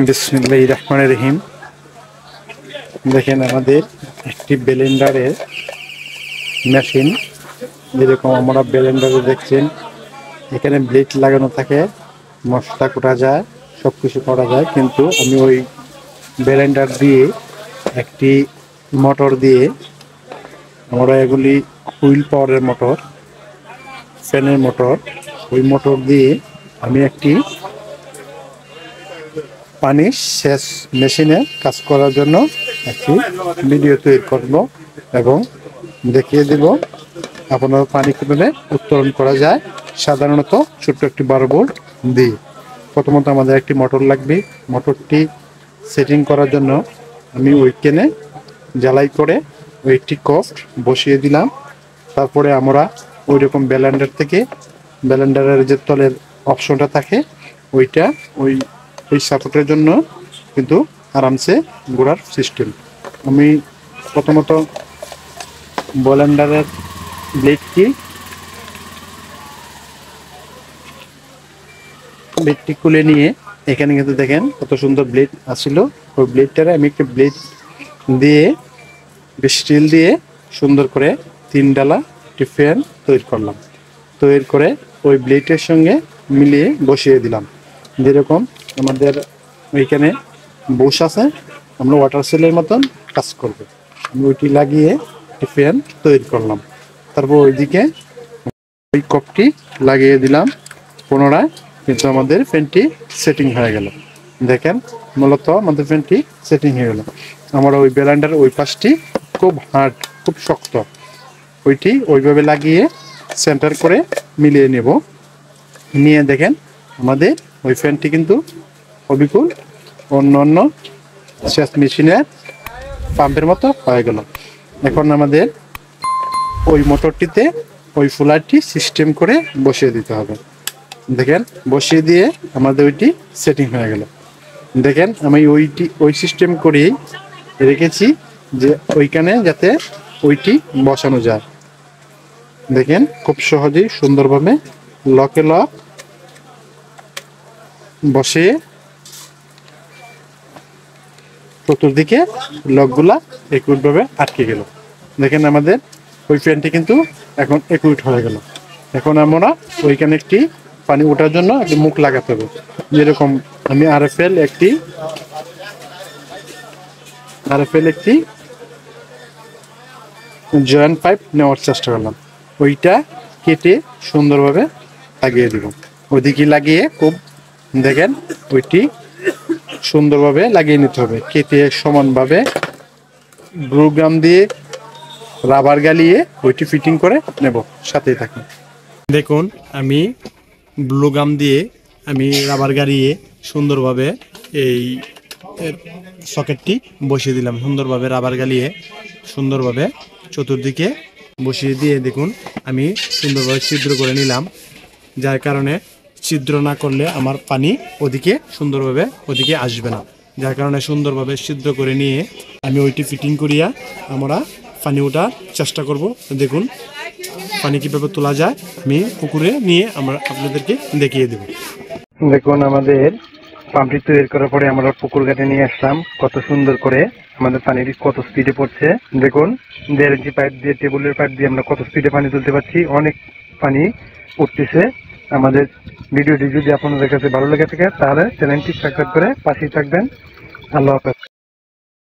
বিসমিল্লাহির রহমানির রহিম। দেখেন আমাদের একটি ব্লেন্ডারের মেশিন, যেরকম আমরা ব্লেন্ডারে দেখছেন এখানে ব্লেড লাগানো থাকে, মশলা কোটা যায়, সব কিছু করা যায়। কিন্তু আমি ওই ব্লেন্ডার দিয়ে একটি মোটর দিয়ে, আমরা এগুলি হুইল পাওয়ারের মোটর, ফ্যানের মোটর, ওই মোটর দিয়ে আমি একটি পানি সেচ মেশিনে কাজ করার জন্য একটি ভিডিও তৈরি করব এবং দেখিয়ে দেব আপনার পানি কীভাবে উত্তোলন করা যায় সাধারণত ছোট্ট একটি 12 ভোল্ট দিয়ে। প্রথমত আমাদের একটি মোটর লাগবে। মোটরটি সেটিং করার জন্য আমি ওইখানে জ্বালাই করে ওই একটি কফট বসিয়ে দিলাম। তারপরে আমরা ওই রকম ব্লেন্ডারের যে তলের অপশনটা থাকে ওইটা ওই সাপোর্টের জন্য কিন্তু আরামসে ঘোরার সিস্টেম। আমি প্রথমত ব্লেন্ডারের ব্লেডটি খুলে নিয়ে, এখানে কিন্তু দেখেন কত সুন্দর ব্লেড আসছিল। ওই ব্লেডটারে আমি একটা ব্লেড দিয়ে স্টিল দিয়ে সুন্দর করে 3 ডালা একটি ফ্যান তৈরি করলাম। তৈরি করে ওই ব্লেডের সঙ্গে মিলিয়ে বসিয়ে দিলাম। যেরকম আমাদের ওইখানে বুশ আছে, আমরা ওয়াটার সেলের মতন কাজ করবে, আমি ওইটি লাগিয়ে একটি ফ্যান তৈরি করলাম। তারপর ওইদিকে ওই কপটি লাগিয়ে দিলাম পুনরায়, কিন্তু আমাদের ফ্যানটি সেটিং হয়ে গেল। দেখেন মূলত আমাদের ফ্যানটি সেটিং হয়ে গেল। আমরা ওই ব্লেন্ডার ওই পাশটি খুব হার্ড, খুব শক্ত, ওইটি ওইভাবে লাগিয়ে সেন্টার করে মিলিয়ে নেব। নিয়ে দেখেন আমাদের ওই ফ্যানটি কিন্তু অবিকল অন্য সেচ মেশিনের পাম্পের মতো হয়ে গেল। এখন আমাদের ওই মোটরটিতে ওই ফুলারটি সিস্টেম করে বসিয়ে দিতে হবে। দেখেন বসিয়ে দিয়ে আমাদের ওইটি সেটিং হয়ে গেল। দেখেন আমি ওই সিস্টেম করেই রেখেছি যে ওইখানে যাতে ওইটি বসানো যায়। দেখেন খুব সহজেই সুন্দরভাবে লকে লক বসিয়ে চতুর্দিকে লকগুলা একুইটভাবে আটকে গেল। দেখেন আমাদের ওই ফ্যানটি কিন্তু এখন একুইট হয়ে গেল। এখন আমরা ওইখানে একটি পানি ওঠার জন্য একটি মুখ লাগাতে হবে। যেরকম আমি আরএফএল একটি জয়েন্ট পাইপ নেওয়ার চেষ্টা করলাম। ওইটা কেটে সুন্দরভাবে লাগিয়ে দিব। ওইদিকে লাগিয়ে খুব দেখেন ওইটি সুন্দরভাবে লাগিয়ে নিতে হবে। কেটে সমানভাবে গ্লুগাম দিয়ে রাবার গালিয়ে ওইটি ফিটিং করে নেব। সাথেই থাকুন। দেখুন আমি গ্লুগাম দিয়ে আমি রাবার গালিয়ে সুন্দরভাবে এই সকেটটি বসিয়ে দিলাম। সুন্দরভাবে রাবার গালিয়ে সুন্দরভাবে চতুর্দিকে বসিয়ে দিয়ে দেখুন আমি সুন্দরভাবে ছিদ্র করে নিলাম। যার কারণে ছিদ্র না করলে আমার পানি সুন্দরভাবে ওদিকে আসবে না। যার কারণে সুন্দরভাবে ছিদ্র করে নিয়ে আমি ওইটি ফিটিং করিয়া আমরা পানি ওঠার চেষ্টা করব। দেখুন পানি কীভাবে তোলা যায় আমি পুকুরে নিয়ে আমরা আপনাদেরকে দেখিয়ে দেব। দেখুন আমাদের পাম্পটি তৈরি করার পরে আমরা পুকুর ঘাটে নিয়ে আসলাম। কত সুন্দর করে আমাদের পানিটি কত স্পিডে পড়ছে দেখুন। 1.5 ইঞ্চি পাইপ দিয়ে, টেবিলের পাইপ দিয়ে আমরা কত স্পিডে পানি তুলতে পারছি। অনেক পানি উঠতেছে। আমাদের ভিডিওটি যদি আপনাদের কাছে ভালো লেগে থাকে তাহলে চ্যানেলটি সাবস্ক্রাইব করে পাশেই থাকবেন। আল্লাহ হাফেজ।